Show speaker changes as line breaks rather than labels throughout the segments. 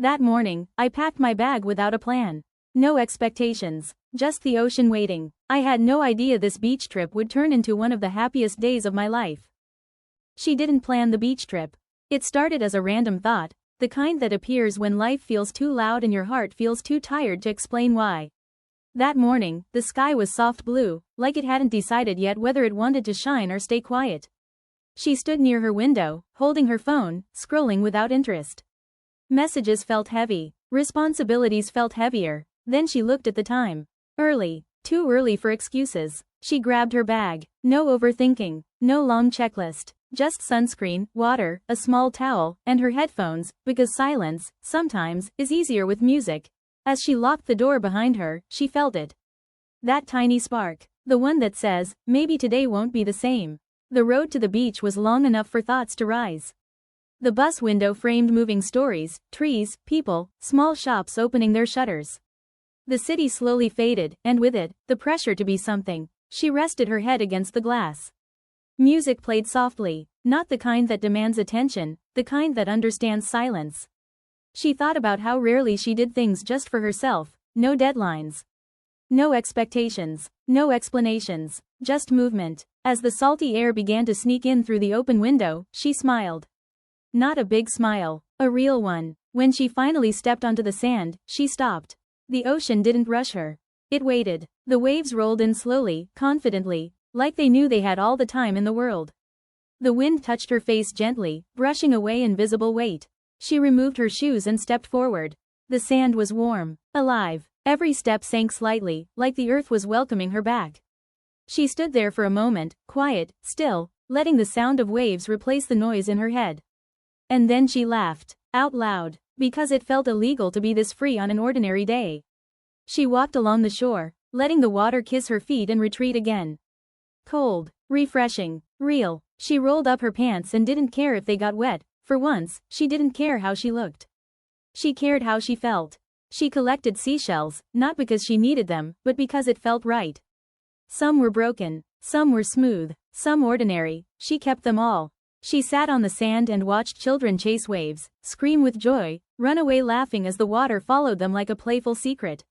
That morning, I packed my bag without a plan. No expectations, just the ocean waiting. I had no idea this beach trip would turn into one of the happiest days of my life. She didn't plan the beach trip. It started as a random thought, the kind that appears when life feels too loud and your heart feels too tired to explain why. That morning, the sky was soft blue, like it hadn't decided yet whether it wanted to shine or stay quiet. She stood near her window, holding her phone, scrolling without interest. Messages felt heavy, responsibilities felt heavier. Then she looked at the time. Early, too early for excuses. She grabbed her bag. No overthinking, no long checklist, just sunscreen, water, a small towel, and her headphones, because silence, sometimes, is easier with music. As she locked the door behind her, she felt it. That tiny spark, the one that says, maybe today won't be the same. The road to the beach was long enough for thoughts to rise. The bus window framed moving stories, trees, people, small shops opening their shutters. The city slowly faded, and with it, the pressure to be something. She rested her head against the glass. Music played softly, not the kind that demands attention, the kind that understands silence. She thought about how rarely she did things just for herself, no deadlines. No expectations, no explanations, just movement. As the salty air began to sneak in through the open window, she smiled. Not a big smile, a real one. When she finally stepped onto the sand, she stopped. The ocean didn't rush her. It waited. The waves rolled in slowly, confidently, like they knew they had all the time in the world. The wind touched her face gently, brushing away invisible weight. She removed her shoes and stepped forward. The sand was warm, alive. Every step sank slightly, like the earth was welcoming her back. She stood there for a moment, quiet, still, letting the sound of waves replace the noise in her head. And then she laughed, out loud, because it felt illegal to be this free on an ordinary day. She walked along the shore, letting the water kiss her feet and retreat again. Cold, refreshing, real. She rolled up her pants and didn't care if they got wet. For once, she didn't care how she looked. She cared how she felt. She collected seashells, not because she needed them, but because it felt right. Some were broken, some were smooth, some ordinary. She kept them all. She sat on the sand and watched children chase waves, scream with joy, run away laughing as the water followed them like a playful secret.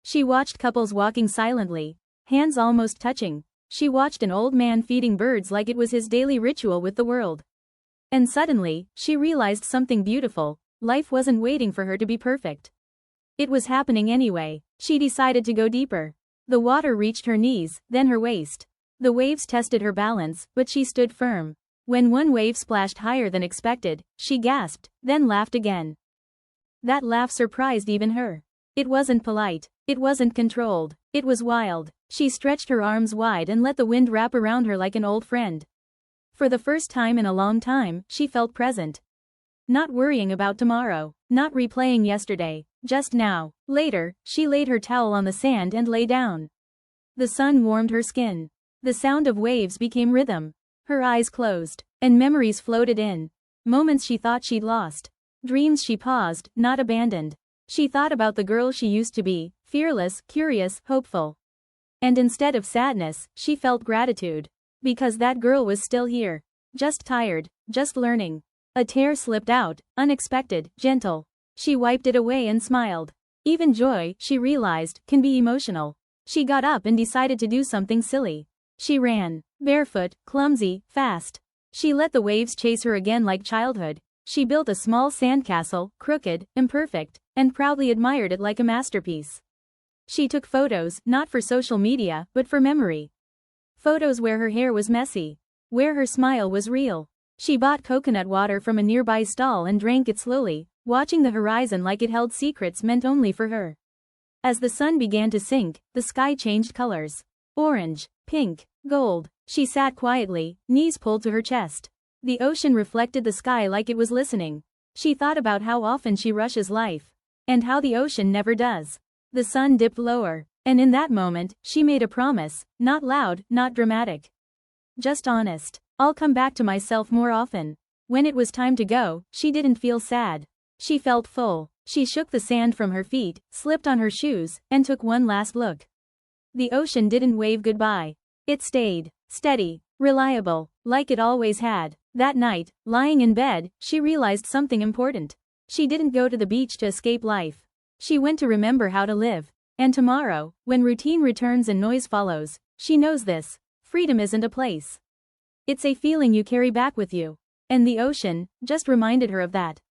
She watched couples walking silently, hands almost touching. She watched an old man feeding birds like it was his daily ritual with the world. And suddenly, she realized something beautiful. Life wasn't waiting for her to be perfect. It was happening anyway. She decided to go deeper. The water reached her knees, then her waist. The waves tested her balance, but she stood firm. When one wave splashed higher than expected, she gasped, then laughed again. That laugh surprised even her. It wasn't polite. It wasn't controlled. It was wild. She stretched her arms wide and let the wind wrap around her like an old friend. For the first time in a long time, she felt present. Not worrying about tomorrow, not replaying yesterday, just now. Later, she laid her towel on the sand and lay down. The sun warmed her skin. The sound of waves became rhythm. Her eyes closed, and memories floated in. Moments she thought she'd lost. Dreams she paused, not abandoned. She thought about the girl she used to be, fearless, curious, hopeful. And instead of sadness, she felt gratitude. Because that girl was still here. Just tired, just learning. A tear slipped out, unexpected, gentle. She wiped it away and smiled. Even joy, she realized, can be emotional. She got up and decided to do something silly. She ran, barefoot, clumsy, fast. She let the waves chase her again like childhood. She built a small sandcastle, crooked, imperfect, and proudly admired it like a masterpiece. She took photos, not for social media, but for memory. Photos where her hair was messy, where her smile was real. She bought coconut water from a nearby stall and drank it slowly, watching the horizon like it held secrets meant only for her. As the sun began to sink, the sky changed colors. Orange, pink, gold. She sat quietly, knees pulled to her chest. The ocean reflected the sky like it was listening. She thought about how often she rushes life. And how the ocean never does. The sun dipped lower. And in that moment, she made a promise, not loud, not dramatic. Just honest. I'll come back to myself more often. When it was time to go, she didn't feel sad. She felt full. She shook the sand from her feet, slipped on her shoes, and took one last look. The ocean didn't wave goodbye. It stayed, steady, reliable, like it always had. That night, lying in bed, she realized something important. She didn't go to the beach to escape life. She went to remember how to live. And tomorrow, when routine returns and noise follows, she knows this. Freedom isn't a place. It's a feeling you carry back with you. And the ocean just reminded her of that.